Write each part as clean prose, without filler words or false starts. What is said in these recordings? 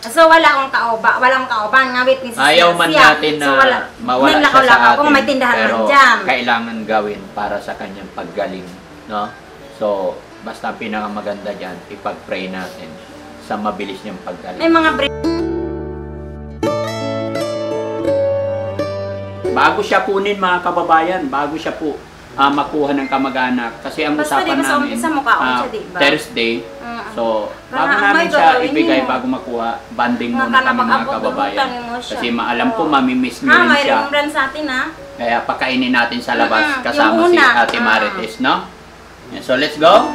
So wala akong walang kaoban nga witness siya. Ayaw man natin na mawala siya sa atin, may tindahan pero man dyan. kailangan gawin para sa kanyang paggaling, no? So, basta pinakamaganda dyan, ipag-pray natin sa mabilis niyang paggaling. May mga bago siya kunin mga kababayan, bago siya po makuha ng kamag-anak, kasi ang usapan namin Thursday, so bago namin siya ibigay, bago makuha, banding muna kami mga kababayan, kasi maalam ko mamimiss nyo rin siya, kaya pakainin natin sa labas kasama si Ate Marites, no? So let's go!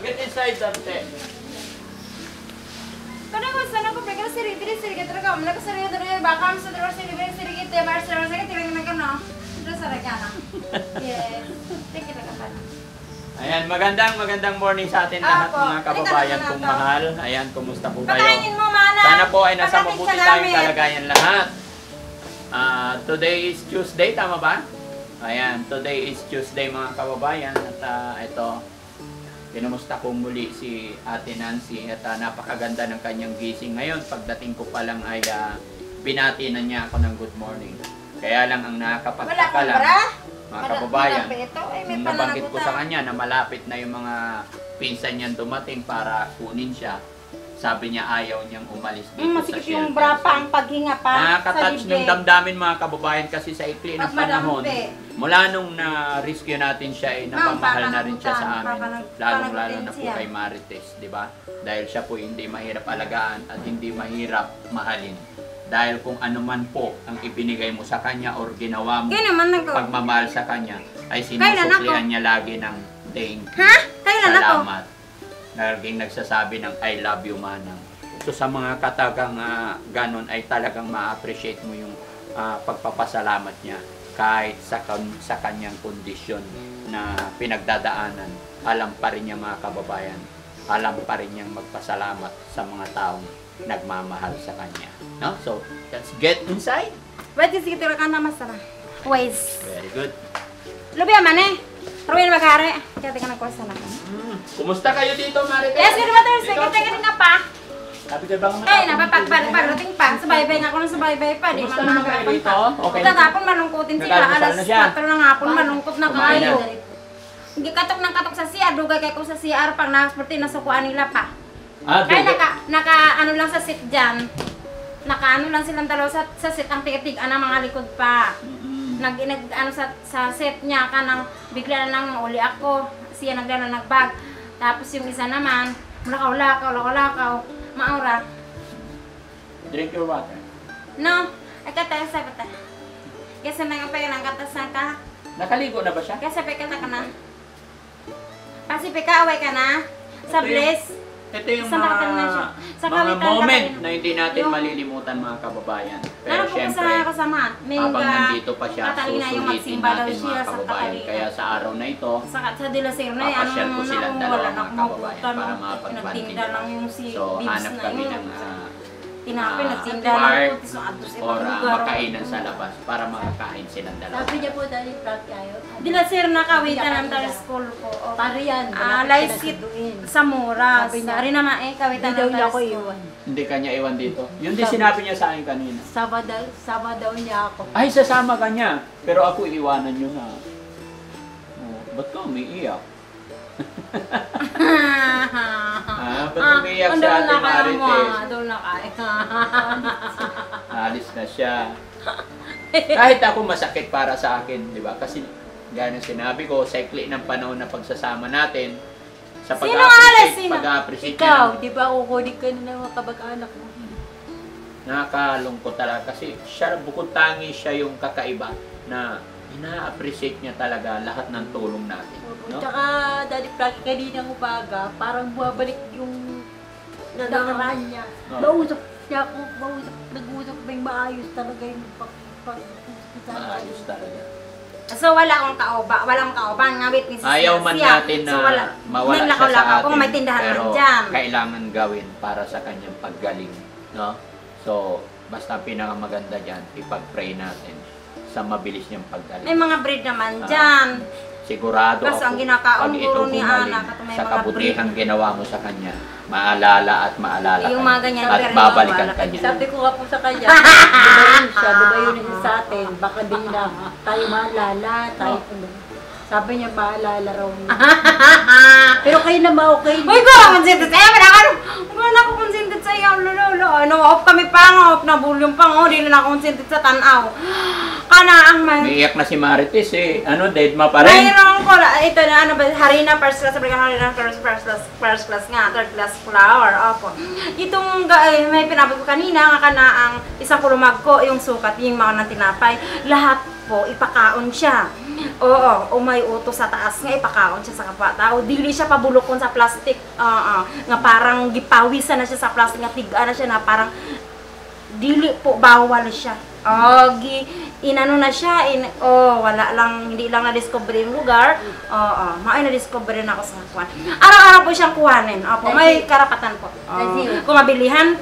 Get inside, Dante. Karena ko sana ko pregala siri kita ka umla ko siri dere bakam sa dere siri kita bar siri sa kita tingnan ka no. Dere sa regana. Yes. Tingnan ka pa. Ayan, magandang morning sa atin lahat mga kababayan kong mahal. Ayan, kumusta po kayo? Pakainin mo, mana. Sana po ay nasa mabuti tayong kalagayan lahat. Today is Tuesday, tama ba? Ayan, today is Tuesday mga kababayan at ito kinumusta ko muli si Ate Nancy at napakaganda ng kanyang gising. Ngayon, pagdating ko pa lang ay binati na niya ako ng good morning. Kaya lang ang nakakapagtaka lang, mga kababayan, nung nabanggit ko sa kanya na malapit na yung mga pinsan niyang dumating para kunin siya, sabi niya ayaw niyang umalis dito sa shelter. Yung bra pa, ang paghinga pa. Nakaka-touch ng damdamin mga kababayan kasi sa ikli ng panahon. Mula nung na-rescue natin siya, ay napamahal na rin siya sa amin. Lalong-lalo na po kay Marites, di ba? Dahil siya po hindi mahirap alagaan at hindi mahirap mahalin. Dahil kung ano man po ang ibinigay mo sa kanya or ginawa mo pagmamahal sa kanya, ay sinusuklian niya lagi ng thank you, salamat. Laging nagsasabi ng I love you, manang. So sa mga katagang ganon ay talagang ma-appreciate mo yung pagpapasalamat niya. Kahit sa kanyang kondisyon na pinagdadaanan, alam pa rin niya mga kababayan, alam pa rin niyang magpasalamat sa mga taong nagmamahal sa kanya. No? So, let's get inside. Pwede sige tira ka na masara. Ways. Very good. Lubi man eh. Ruin magare. Kaya tingnan ko sa naman. Kumusta kayo dito, Marites? Yes, good mother. Sige nga pa. Sabi ka bang napapagpagdating pa. Subaybay nga ako ng subaybay pa. Di kumusta naman kayo dito? Okay. Tatapon malungkutin sila. Alas 4 ng hapon malungkot na kayo. Hindi katok ng katok sa CR. Dugay kayo ko sa CR pag nasporti nasukuan nila pa. Kaya naka ano lang sa seat dyan. Naka ano lang silang dalawa sa seat. Ang tigatig ang mga likod pa. Nag ano sa set niya kanang bigla na lang uli ako. Siya nagbag. Tapos yung isa naman, lakaw. Maura. Drink your water. No, ay kata sa bata. Kasi nang pa yung katasan ka. Nakaligo na ba siya? Kasi pa ka na. Pasipika away ka na. Sa bliss. Ito yung mga moment na hindi natin malilimutan mga kababayan. Pero syempre, habang nandito pa siya, susulitin natin mga kababayan. Kaya sa araw na ito, papasyal ko silang dalawa mga kababayan para mapagbanting. So, hanap kami ng park or makainan sa labas para makakain silang dalawa. Sabi niya po dali prank kayo. Dila sir nakawitan ng school ko. Pariyan. Laisit sa Mura. Dari naman kawitan ng ako iwan. Hindi kanya iwan dito. Yun din sinabi niya sa akin kanina. Sama daw niya ako. Ay, sasama ka niya. Pero ako iwanan niyo na. Ba't ka umiiyak? Ba't umiiyak si Ate Marites? Doon na kayo. Alis na siya. Kahit ako masakit para sa akin, di ba? Kasi gano'n sinabi ko, sa ikli ng panahon na pagsasama natin, sa pag-appreciate ikaw, di ba kukunin ka na ng mga kabag-anak mo? Nakakalungkot talaga kasi siya, bukod tangi siya yung kakaiba na ina-appreciate niya talaga lahat ng tulong natin. No? Tsaka, Daddy Frank, kaninang umaga, parang bumabalik yung nadaraan niya. Mausap niya ako, nag-uusap ba yung maayos talaga yung Maayos talaga. So wala akong walang kaoban ngawit ni Ayaw man natin na mawala siya sa atin, kung may tindahan pero man dyan. kailangan gawin para sa kanyang paggaling, no? So, basta pinakamaganda dyan, ipag-pray natin sa mabilis niyang paggaling. May mga breed naman dyan. Sigurado Kasi ang ako, ginakaon pag ito puro ni gumaling Ana, may sa mga kabutihang ginawa mo sa kanya, maalala at maalala Yung ka mga ganyan, at pero babalikan wala ka niya. Sabi ko nga po sa kanya, lumayon siya, lumayon siya sa atin. Baka din na tayo maalala, tayo sabi niya maalala raw niya. Pero kayo na ba okay? Uy, ko! Konsented sa'yo! Wala ako konsented sa'yo! Lolo! Ano, off kami pa! Off na volume pa! Oh, di na ako konsented sa tanaw. Kana ang may... Umiiyak na si Marites eh. Ano, dead ma pa rin? Mayroon ko, ito na, ano ba, Harina first class, sabi ka Harina first class nga, third class flower, opo. Itong, may pinabot ko kanina, nga kana ang isang kulumag ko, yung sukat, yung mga tinapay, lahat po, ipakaon siya. Oo, may utos sa taas nga, ipakaon siya sa kapwa-tao. Dili siya pabulokon sa plastic, nga parang gipawisan na siya sa plastic, nga tiga na siya na parang, dili po, bawal siya. Inano na siya, wala lang, hindi lang na-discover yung lugar. May na-discover na ako sa kuwan. Araw-araw po siyang kuhanin. Opo, may karapatan po. Kung mabilihan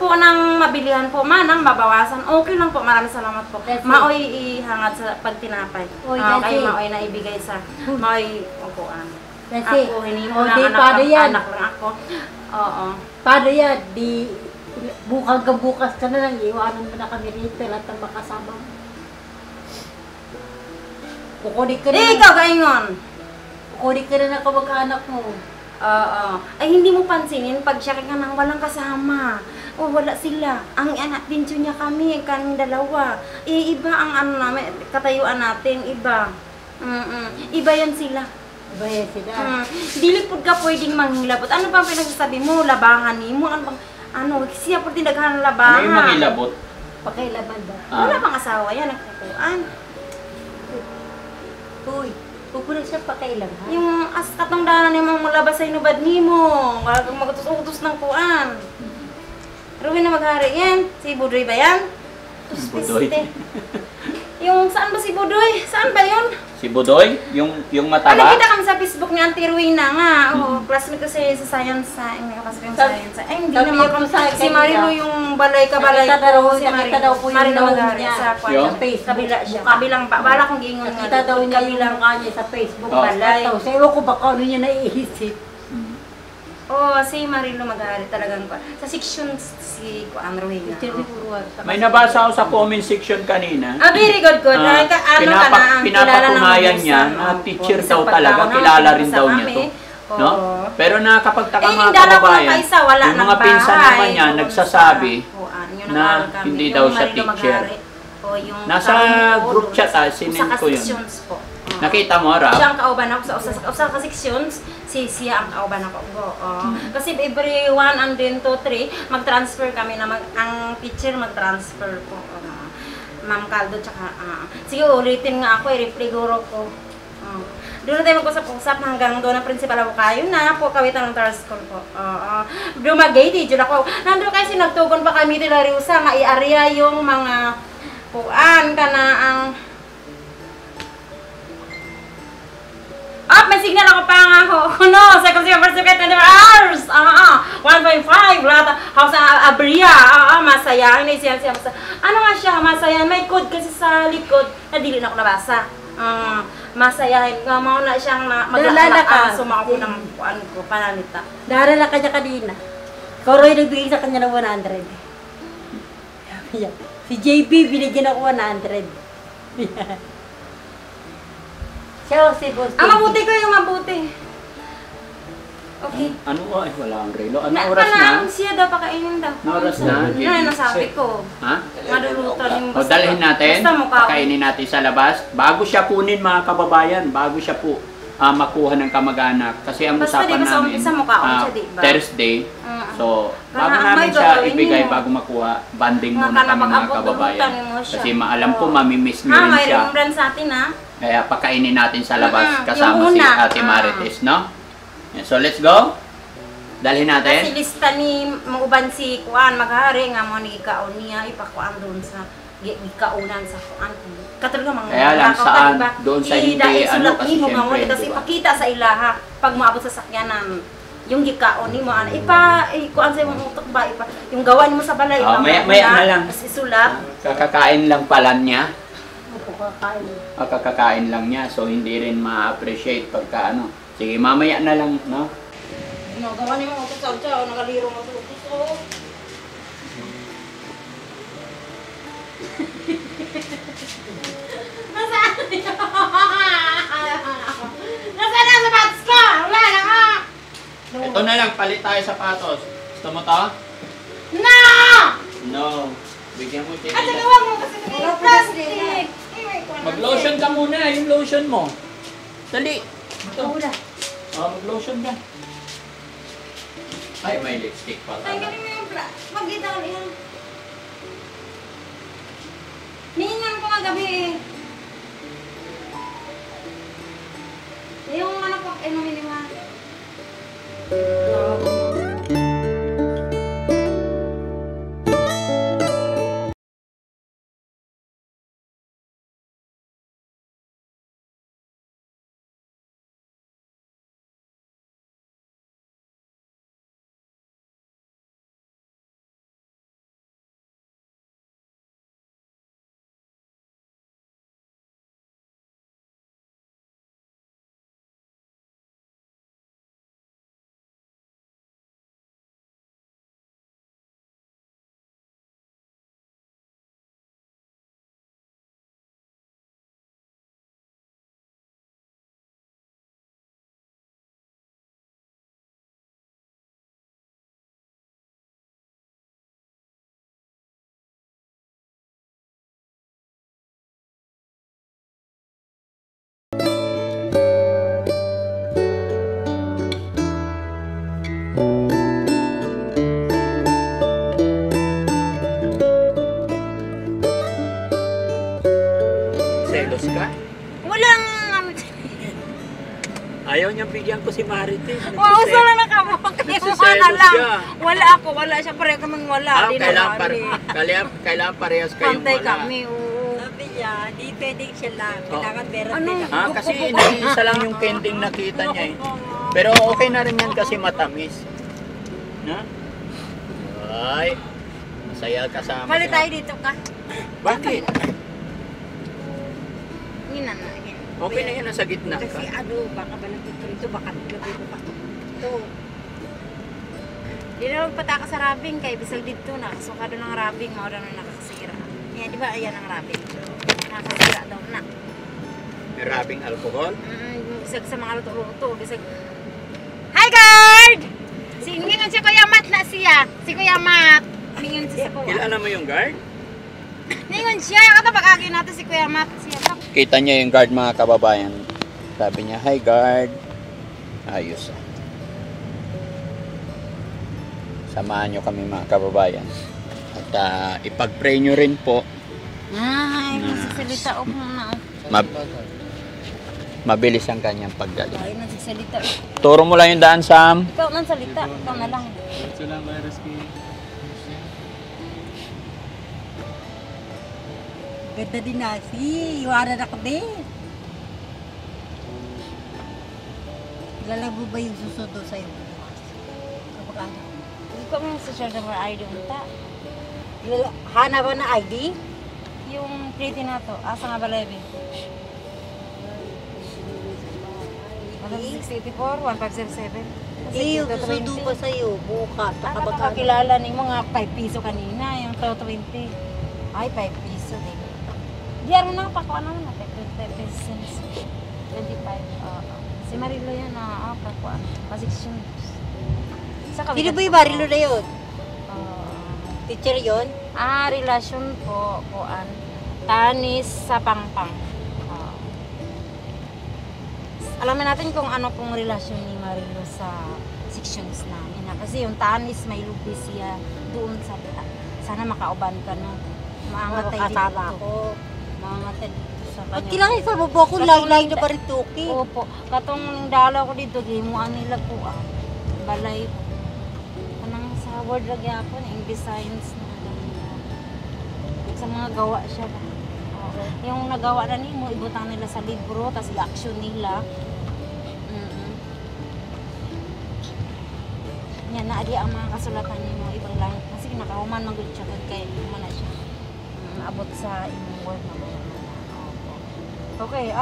po manang mabawasan, okay lang po. Maraming salamat po. Maoy ihangad sa pagtinapay. Kay maoy na ibigay sa maoy kuwan. Ako, hinimo na anak lang ako. Paano yan? Bukas ka na lang, iwanan mo na kami rito, lahat ng makasama mo. Kukunik ka na. Ikaw, gaingon! Kukunik ka na ng kamag-anak mo. Ay, hindi mo pansinin pag siya ka nang walang kasama. Wala sila. Ang anak din niya kami, kaming dalawa. Iba ang ano namin, katayuan natin, iba. Iba yan sila. Iba yan sila. Dili po ka pwedeng manghilabot. Ano bang pinagsasabi mo? Labangan ni mo? Ano siya po din naghahanap labangan. Ano yung mangilabot? Pakailaban ba? Wala bang asawa yan, nagkukuan. Uy, pupunan siya pakailaban. Yung katong danan ni mong malabas sa inubad ni mo. Kung mag-utos-utos ng kuan. Ruwin na maghari yan. Si Budoy ba yan? Budoy? Yung saan ba si Budoy? Saan ba yun? Si Budoy? Yung mataba? Nakita kami sa Facebook ni Auntie Ruina nga. Classmate ko sa science. Hindi naman ako si Marilo yung balay ka-balay ko. Si Nakita daw po yung Marilo logo Magari niya. sa Sa Facebook. kabila siya. Kabilang pa. Bala kong giingon nga. Nakita daw niya yung mukha niya sa Facebook. Balay. Sa ewan ko baka ano niya naiisip. Si Marilo Magari talagang sa section si Kuan Ruina. May nabasa ako sa comment section kanina. Very good. Pinapatunayan niya na teacher daw talaga, kilala rin daw niya to. No? Pero nakapagtaka mga kababayan, yung mga pinsan naman niya nagsasabi na hindi daw siya teacher. Nasa group chat sinend ko yun. Nakita mo, Rap? Siya ang kauban ako sa usa ka sections, siya ang kauban ako. Kasi every 1 and then 2, 3, mag-transfer kami na ang teacher mag-transfer po. Ma'am Caldo tsaka sige ulitin nga ako, i-replay guro ko. Doon na tayo mag-usap-usap hanggang doon ang principal ako kayo na po kawitan ng Tar School po. Dumagay, dito ako. Nandun kasi nagtugon pa kami nila Riusa nga i-area yung mga puan ka na ang may signal ako pa nga ho. No, second year, first year, 24 hours. 1.5. House Abria. Masaya. Ano nga siya, masaya. May code kasi sa likod na dili na ako nabasa. Masayahin. Mauna siyang mag-alala ka. Sumaka ko ng kuan ko, pananita. Darala ka niya kanina. Koroy nagbigay sa kanya ng 100. Si JB binigyan ako 100. Siya si Boss. Mabuti ko yung mabuti. Okay. Ano wala ang relo. Ano oras na? Siya daw pakainin daw. Ano oras na? Yun ang nasabi ko. Ha? Madulutan yung O dalhin natin, pakainin natin sa labas. Bago siya kunin mga kababayan, bago siya po makuha ng kamag-anak. Kasi ang usapan namin, Thursday. So, bago namin siya ibigay, bago makuha, banding muna kami mga kababayan. Kasi maalam ko, mamimiss nyo rin siya. May rin sa atin Kaya pakainin natin sa labas kasama si Ate Marites, no? So, let's go. Dalhin natin. Kasi lista ni Mauban si Kuan Maghari nga mo ni kaon niya ipakuan doon sa gikaunan sa kuan. Katulad nga mga Kaya lang lakaw saan, ka, diba? doon sa hindi, Isulat kasi nimo nga syempre, wala kasi diba? ipakita sa ilaha pag maabot sa sakyanan. Yung gikaon nimo ana kuan sa imong utok ba yung gawan mo sa balay maya na lang. Isulat. Kakakain lang pala niya. Opo, kakain. Kakakain lang niya, so hindi rin ma-appreciate pagka ano. Sige, mamaya na lang, no? Gawan nimo utok sa utok, nakaliro mo sa utok. Nasaan ang sapatos ko? Wala na ka! Ito na lang, palit tayo sapatos. Gusto mo to? No! No. Bigyan mo siya. At nagawag mo kasi ng plastic. Mag-lotion ka muna, yung lotion mo. Dali. Ito. Wala. Mag-lotion ka. Ay, may lipstick pa. Ay, galing mo yung pagkita ko yan. Niinan ko nga gabi eh. Yung ano po, inumin mo. Selos ka? Walang Ayaw niyang bigyan ko si Marites. wow, sala na ka mo. Kaya mo Nagsiselos na lang. siya. Wala ako, wala siya. Pareho kaming wala. Di na Kailangan parehas kayong Pantay wala. kami, oo. Sabi niya, di pwedeng siya lang. Kailangan meron Ano? din. Kasi isa lang yung kending nakita niya eh. Pero okay na rin yan kasi matamis. Na? Ay, masaya kasama. Mali tayo dito ka. Bakit? Hina na. Okay na yan, nasa gitna ka. Kasi ano, baka ba nagtitrito, baka naglabi ko pa. Ito. Di na magpataka sa rabing kay bisag dito na. Kasukado ng rabing, maura na nakakasira. Kaya di ba ayan ang rabing? Nakakasira daw na. May rabing alcohol? Bisag sa mga luto-luto. Bisag... Hi guard! Singin si Kuya Mat na siya. Si Kuya Mat. Ningon siya sa kuwa. Kilala mo yung guard? Ningon siya. Kato pag-agay natin si Kuya Mat. Siya. Kita niya yung guard, mga kababayan. Sabi niya, hi guard. Ayos ah. Samahan niyo kami, mga kababayan. At ipag-pray niyo rin po. Ay, nagsasalita ako na. Mabilis ang kanyang paggaling. Ay, nagsasalita. Turo mo lang yung daan, Sam. Ikaw nang salita. Ikaw na lang. Ganda din na. Iwanan ako din. Lalabo ba yung susunod sa'yo? Kapag ano? Ikaw mo sa share number ID unta. Hanap ba na ID? Yung pretty na to. Asa nga ba, Levi? 684, 1507. Eh, yung susunod pa sa'yo, buka. Ano kakilala ni mo nga 5 piso kanina, yung 20. Ay, 5 piso din. Diyan na pa ko ano na 20 pesos. 25. Si Marilo yan na pa ko ano. Position. Sino ba yung barilo na yun? Teacher yun? Relasyon po, kuan. Tanis sa pangpang. Alamin natin kung ano pong relasyon ni Marilo sa sections namin. Kasi yung tanis may lubi siya doon sa sana makauban ka na. Maangatay dito. Ako. Maangatay dito sa kanya. At kailangan sa babo ko, layo-layo na barituki. Opo. Katong dalaw ko dito, gimuan nila po balay po. Kanang sa word lagi ako, English science na. Sa mga gawa siya ba? Oo. Yung nagawa na nimo, ibutang nila sa libro, tapos i-action nila. Yan, naadi ang mga kasulatan nimo, ibang langit. Kasi nakahuman mag siya kung kaya human na siya. Abot sa imong word na mga. Okay,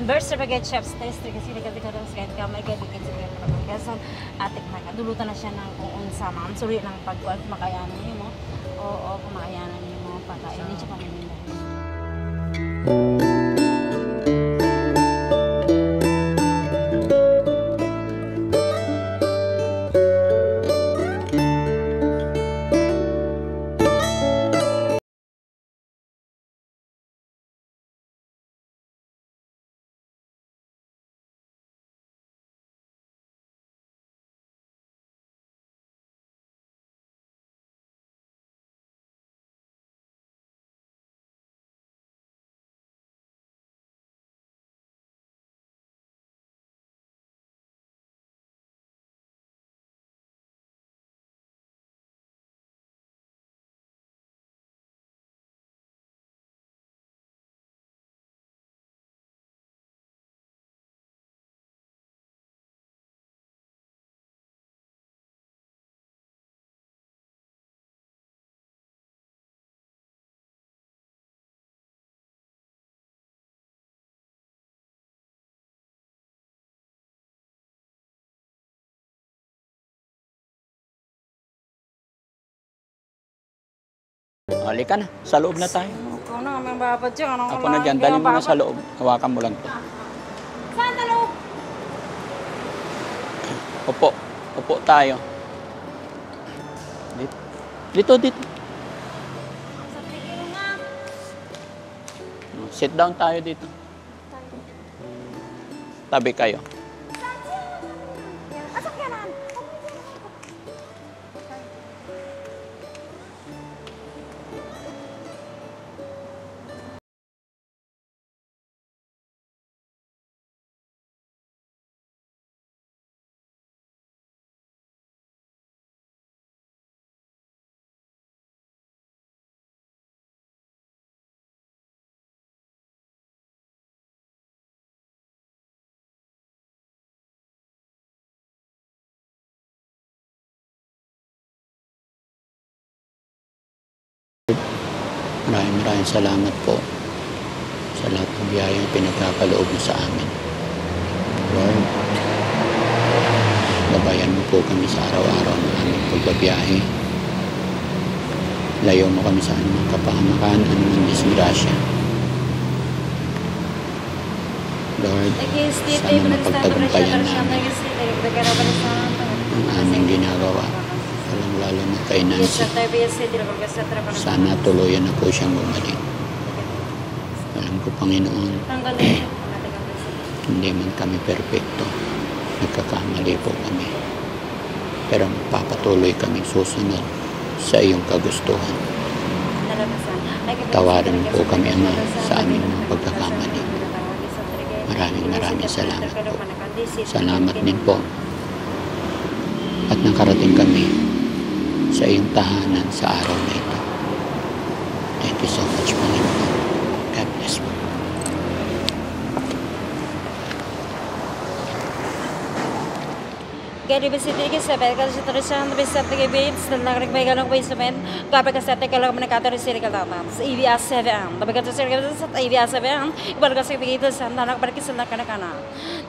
birth certificate, chef's test, kasi nagkatikaroon sa kahit kamay, kahit nagkatikaroon sa mga gason, atik makadulutan na siya ng kung unsa, ma'am. Suri ng pagkuhan, kumakayanan niyo mo. Oo, kumakayanan niyo mo, pakainin siya pamalindahan. Halika na, sa loob na tayo. Ikaw na, may babad siya. Ako na dyan, dali mo na sa loob. Hawakan mo lang to. Saan sa loob? Upo. Upo tayo. Dito. Dito. Sa tigil nga. Sit down tayo dito. Tabi kayo. Asakyanan. Maraming salamat po sa lahat ng biyayang pinagkakaloob mo sa amin. Lord, gabayan mo po kami sa araw-araw ng aming pagbabiyahe. Layo mo kami sa anumang kapahamakan, anumang disgrasya. Lord, sana mapagtagumpayan namin ang aming ginagawa. Lalo na kay Nancy. Sana tuluyan na po siyang gumaling. Alam ko, Panginoon, hindi man kami perfecto. Nagkakamali po kami. Pero magpapatuloy kami susunod sa iyong kagustuhan. Tawarin po kami, Ama, sa aming mga pagkakamali. Maraming salamat po. Salamat din po. At nakarating kami sa iyong tahanan sa araw na ito. Thank you so much, Panginoon. God bless you. Gari bisiti ke sabar ka sa terusang bisat ke bits dan nagrik bayagan ko instrument kapag ka sa tekala ko manakato rin sila kalatan sa EVS 7 tapi ka sa EVS 7 ibar ka sa begitu sa nanak barki sa nakana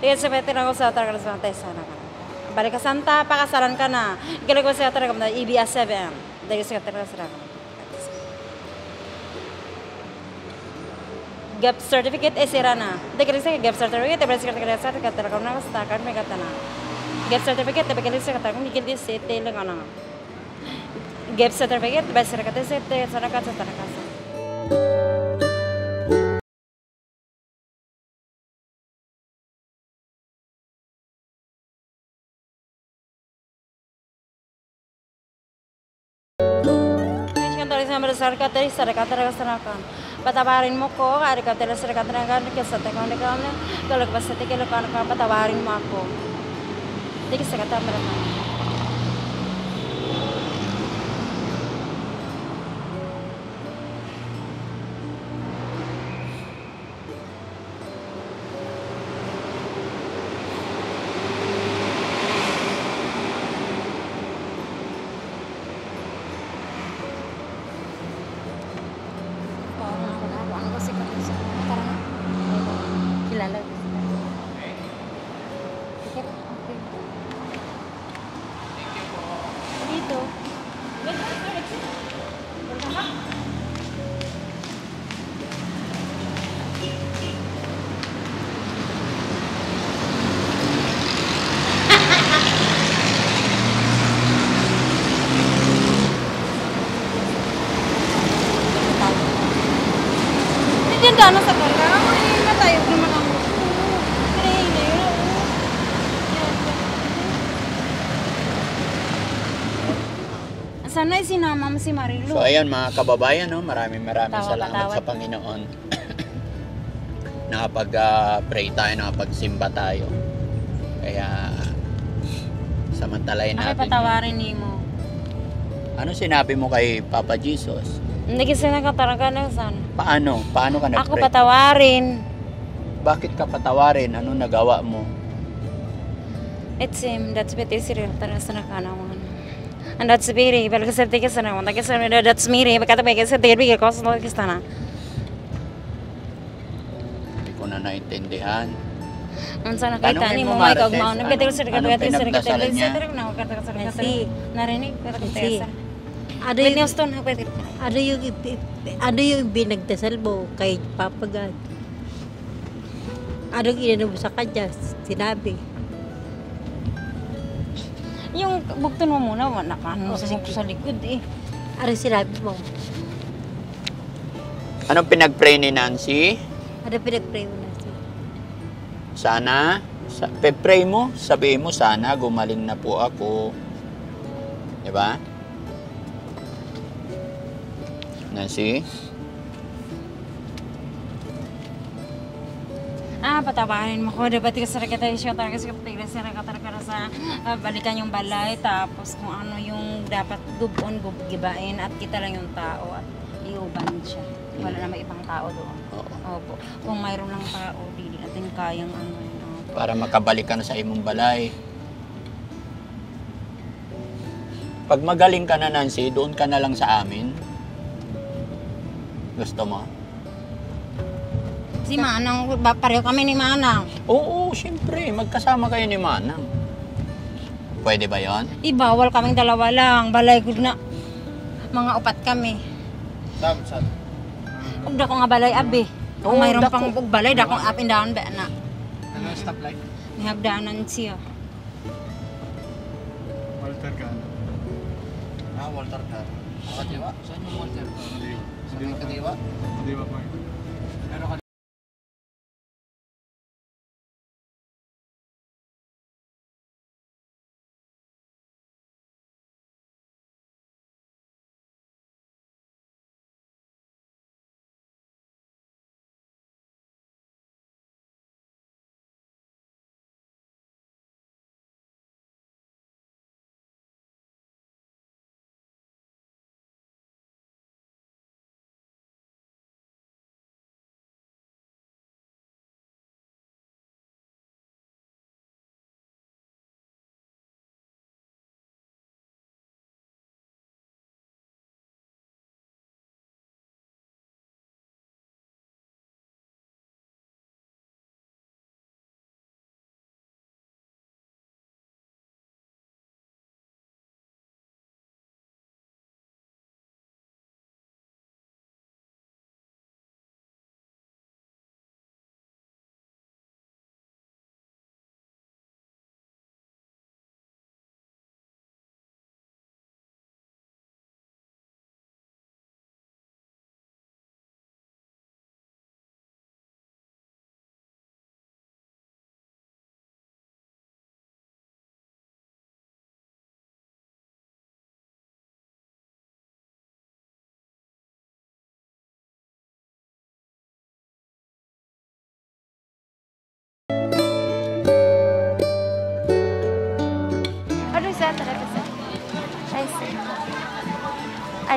tiyan sa betin ako sa targa sa sana kana balik ka santa pakasaran ka na galing ko sa targa na EVS 7 dahil sa targa sa gap certificate esirana dahil sa gap certificate tapi sa targa na sa targa may katana gap certificate tapi kalau saya katakan mungkin di sete lang ana gap certificate basta kata sete sana kata sana kasa Masyarakat dari masyarakat raksanakan. Patawarin mo ko, ari ka dari masyarakat raksanakan kasi sa tekon kami kalau basta tekon kan patawarin mo ako. Jadi saya kata mereka. Sana sinama mo si Marilu. So ayan mga kababayan, no? Maraming Patawad. salamat sa Panginoon. Nakapag-pray tayo, nakapag-simba tayo. Kaya samantalahin Ay, natin. patawarin ni mo. Ano sinabi mo kay Papa Jesus? Hindi kasi nakataraga na sana. Paano? Paano ka Ako nag-pray? patawarin. Bakit ka patawarin? Ano nagawa mo? It's him. That's what is real. Tara sa nakanawan. And that's very. Balik sa tigas na naman. That's me. Bakit ba kasi tigas bigay ko sa tigas na. Hindi ko na naintindihan. Ang sana kita Tanungin ni mo, mo may Marites, kagmao. Nagbetel sa anong nagbetel sa pinagdasalan niya? Narinig pero Kasi, kaya ano yung, Witness to na pwede. ano yung binagdasal mo kay Papa God? Anong inano mo sa kanya? Sinabi. Yung bugton mo muna, nakaano mo sa likod eh. Ano sinabi mo? Anong pinag-pray ni Nancy? Ano pinag-pray mo na siya? Sana, pray mo, sabihin mo, sana gumaling na po ako. Diba? Nancy? Patawarin mo ko. Dapat ka sa rakata siya talaga sa kapatid sa rakata sa balikan yung balay. Tapos kung ano yung dapat gubon, gibain at kita lang yung tao at iuban siya. Wala na may ibang tao doon. Oo. Opo. Kung mayroon lang tao, di natin kayang ano. Para makabalik ka na sa imong balay. Pag magaling ka na, Nancy, doon ka na lang sa amin. Gusto mo? Si Manang, pareho kami ni Manang. Oo, siyempre. Magkasama kayo ni Manang. Pwede ba yon? Ibawal kaming dalawa lang. Balay good na. Mga upat kami. Saan? Huwag na ko nga balay, abi. Kung Oo, mayroon dako. pang balay, dakong up and down ba na. Ano yung stoplight? Nihagdanan siya. Walter Gano. Walter Gano. Kadiwa? Saan yung Walter? Kadiwa. Kadiwa pa yun. Pero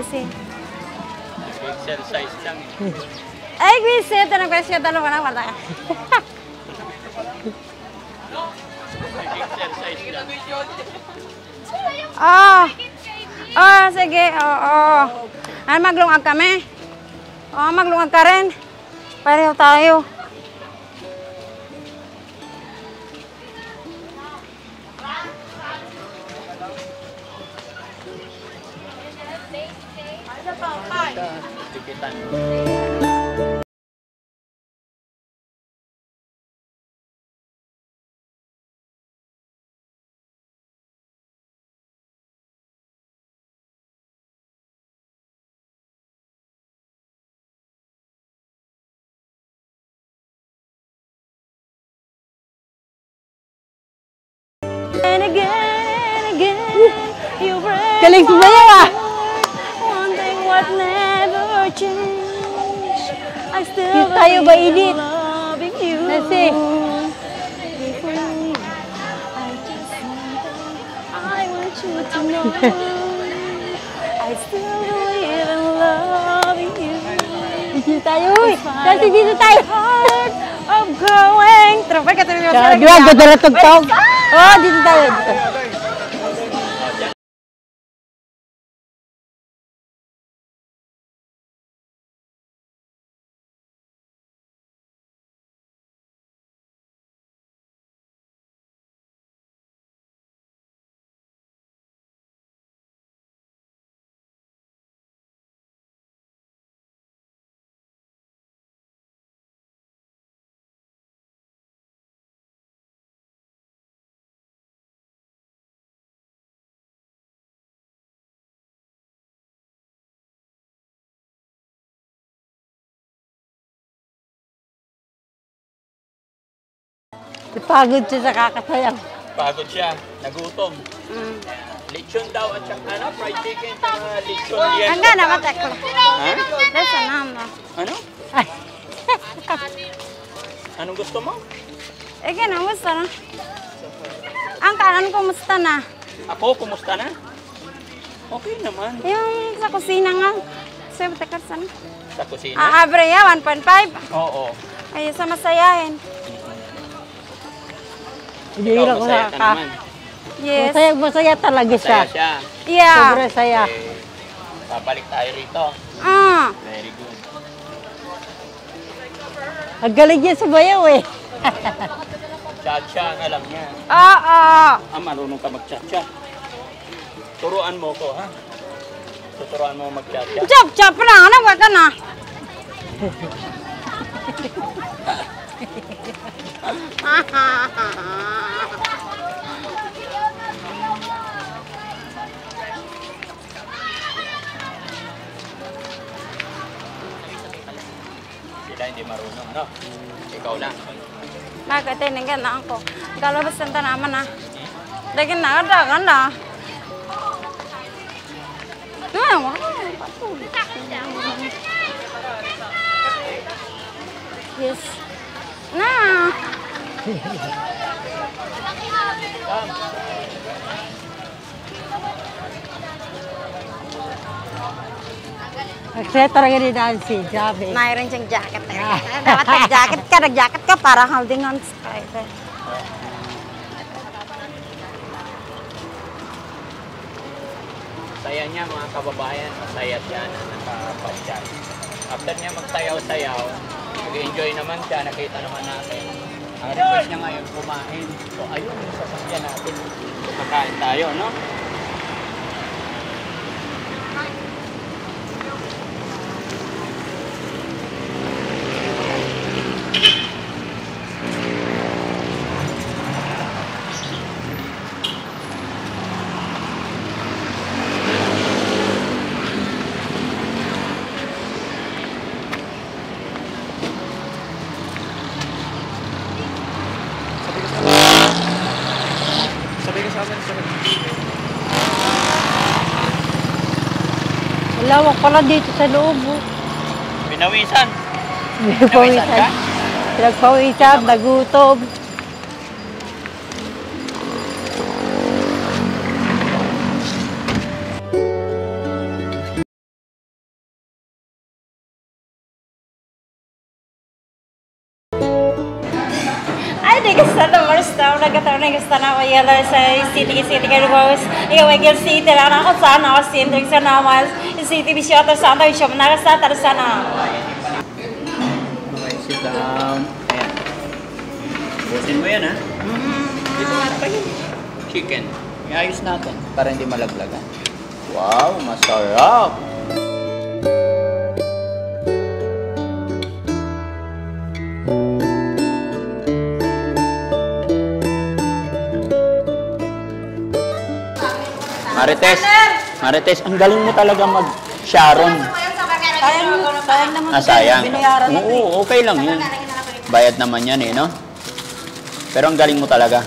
I see. Exercise lang eh. Ay, Vincent, anong question? Tanong ka na, wala ka. Exercise lang. Sige, Ano, maglungag kami? Maglungag ka rin. Pareho tayo. Tikitan. And again, you break Galing sumayaw ah! change. I still Kiss tayo ba, Edith? loving you. Kasi, I want you to know I still believe in loving you. kiss tayo, uy. Kasi dito tayo. Heart of going. Tropa ka tayo. Di ba, ganda na tugtog? Oh, dito tayo. Dito. Pagod siya sa kakasayang. Pagod siya, nagutom. Lechon daw at saka ano, fried chicken at lechon yan. Hanggang na matek ko. Ha? That's a number. Ano? Ay, Anong gusto mo? Eh, kumusta na? Ang kanan, kumusta na? Ako, kumusta na? Okay naman. Yung sa kusina nga. Sabi, tekar sana. Sa kusina? Abre ya, 1.5. Oo. Ay, sa masayahin. hindi Ikaw, lang ko masaya ka nakaka. naman. Yes. Masaya talaga siya. Masaya siya. Yeah. Sobrang saya. Eh, babalik tayo rito. Very good. Ang galing niya sa bayaw eh. Cha-cha ang alam niya. Oo. Marunong ka mag-cha-cha. Turuan mo ko, ha? Tuturuan mo mag-cha-cha. Chop na. Ano ba ka na? Sila hindi marunong, no? Ikaw lang. Bakit tinigyan na ako? Kalau basta naman na. Lagi na ada kan na. Tuh, yes. Nah. Nagsaya talaga ni Nancy, sabi. Mayroon siyang jacket. Dapat nag-jacket ka, nag-jacket ka para holding on sky. Saya niya mga kababayan, masaya siya na nakapasyal. After niya magsayaw-sayaw, nag-enjoy naman siya, nakita naman natin. Ang request niya ngayon, kumain. So ayun, yung sasakyan natin. Kakain tayo, no? Lawak pala dito sa loob. Oh. Pinawisan. Pinagpawisan ka? Pinagpawisan, nagutom. Ay, di gusto na marasta. Nagkataon na gusto na ako yala sa city ka lumawas. Ikaw ay gil city lang ako sana. Ako sindrig sa namas. City bisyo ato sa ato. Bisyo manarasta. Tara sana. Okay, sit down. Ayan. Busin mo yan, ha? Dito nga pa yun. Chicken. Iayos natin para hindi malaglagan. Wow, masarap! Marites, ang galing mo talaga mag-Sharon. Sayang naman. Sayang. Binayaran na. Oo, okay lang yan. Bayad naman yan eh, no? Pero ang galing mo talaga.